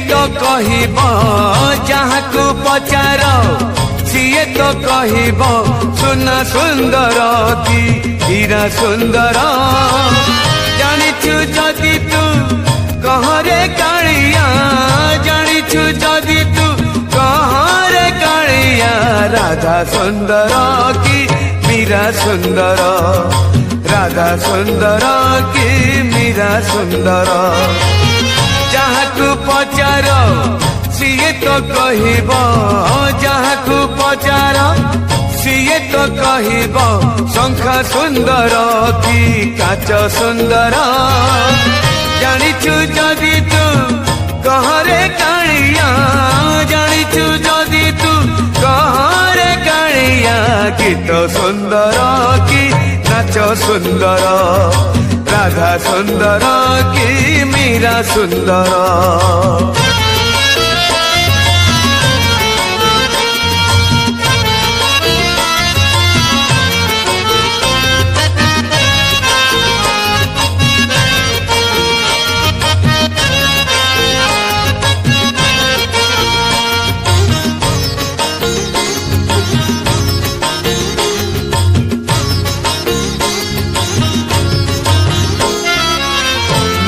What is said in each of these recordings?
तो कहब जहाँ को पचार सीए तो कहब सुना सुंदर कि हीरा सुंदर जानिछु जदि तू कहरे कालिया जानिछु जदि तू कहरे कालिया राधा सुंदर कि मीरा सुंदर राधा सुंदर कि मीरा सुंदर जहाँ को पचार सीए तो कहब जहाँ को पचार सीए तो कहब शंखा सुंदर कि काच सुंदर जानिछु जदि तू कहरे कालिया जानिछु जदि तू कहरे कालिया गीत सुंदर कि नाच सुंदर राधा सुंदर कि मीरा सुंदर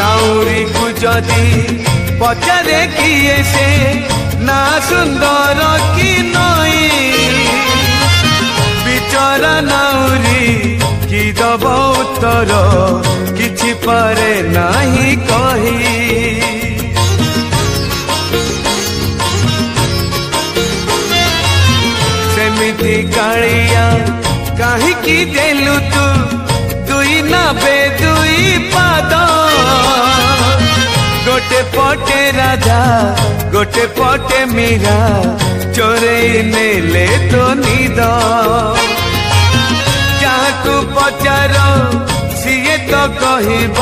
नाउरी को जदि पचारे किए से ना सुंदर कि नई बिचरा नाउरी कि दब उत्तर किछि पारे नाही कही सेमिति कालिया काहिकी देलु तू दुई ना बेदुई पाद गोटे पटे राधा गोटे पटे मीरा चोरे नेले तो निद जहाँ को पचार सीए तो कहब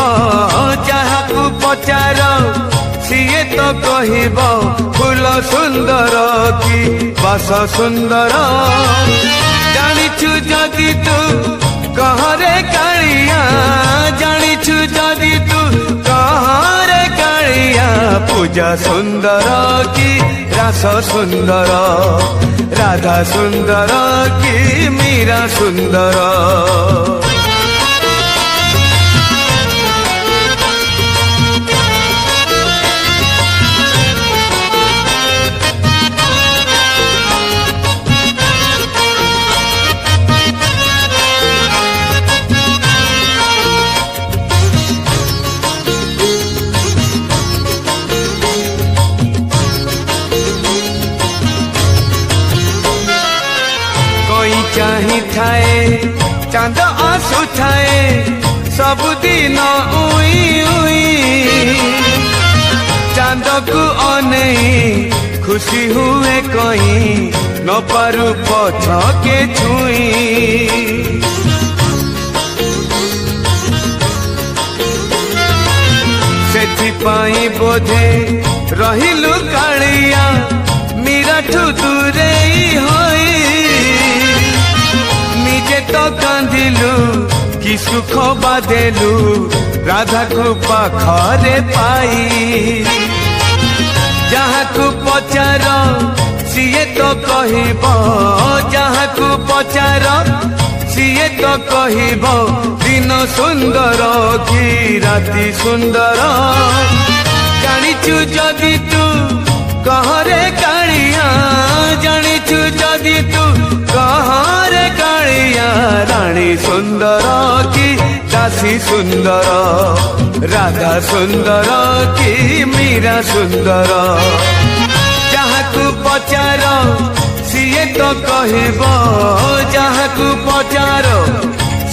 जहाँ को पचार सीए तो कहब फूल सुंदर कि बास सुंदर जानिछु जदि तू कहरे कालिया जानिछु जदि तू कहरे कालिया पूजा सुंदर कि रास सुंदर राधा सुंदर कि मीरा सुंदर चाही थाए चांद आसु थाए सबुदिन उई उई चांद को अनेई खुशी हुए कहीं न पारु पछ के छुई सेथिपाई बोधे रहिलु कालिया मीराठू दूरेई होई निजे तो कांदिलु कि सुख बादेलु राधा को पाखरे पाई जहाँ को पचार सीए तो कहब जहाँ को पचार सीए तो कहब दिन सुंदर कि राति सुंदर जानिछु जदि तू कहरे कालिया जानिछु जदि तू कहरे कालिया रानी सुंदर कि दासी सुंदर राधा सुंदर कि मीरा सुंदर जहाँ को पचार सीए तो कहब जहाँ को पचार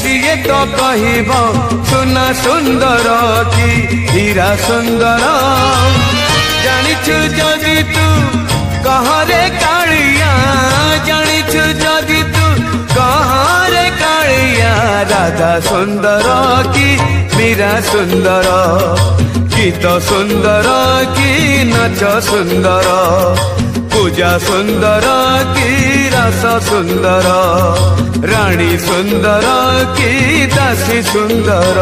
सीए तो कहब सुना सुंदर कि हीरा सुंदर जानिछु जदि तू कहरे कालिया जानिछु जदि तू कहरे कालिया राधा सुंदर कि मीरा सुंदर गीत सुंदर कि नाच सुंदर पूजा सुंदर कि रस सुंदर रानी सुंदर कि दासी सुंदर।